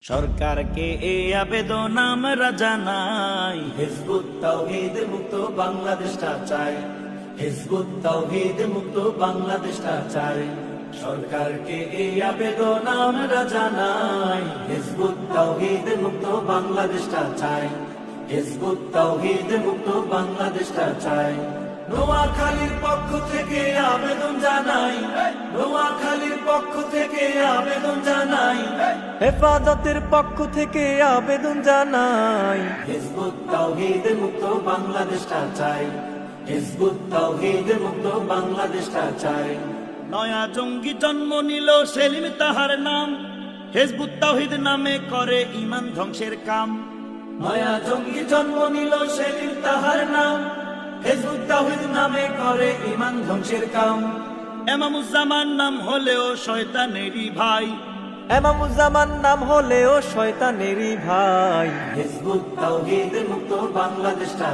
সরকারকে এই আবেদন আমরা জানাই, হিজবুত তাওহীদ মুক্ত বাংলাদেশটা চাই, হিজবুত তাওহীদ মুক্ত বাংলাদেশটা চাই। সরকারকে এই আবেদন আমরা জানাই, হিজবুত তাওহীদ মুক্ত বাংলাদেশটা চাই, হিজবুত তাওহীদ মুক্ত বাংলাদেশটা চাই। নোয়াখালীর পক্ষ থেকে আবেদন জানাই, নোয়াখালীর পক্ষ থেকে আবেদন জানাই, হেফাজতের পক্ষ থেকে আবেদন জানাই, হিজবুত তাওহীদ মুক্ত বাংলাদেশটা চাই, হিজবুত তাওহীদ মুক্ত বাংলাদেশটা চাই। নয়া জঙ্গি জন্ম নিল সেলিম তাহার নাম, হিজবুত তাওহীদ নামে করে ঈমান ধ্বংসের কাম। নয়া জঙ্গি জন্ম নিল সেলিম তাহার নাম, হিজবুত তাওহীদ নামে করে ঈমান ধ্বংসের কাম। এমামুজ্জামান নাম হলেও শয়তানেরই ভাই, এমামুজ্জামান নাম হলেও শয়তানেরই ভাই। হিজবুত তাওহীদ মুক্ত বাংলাদেশটা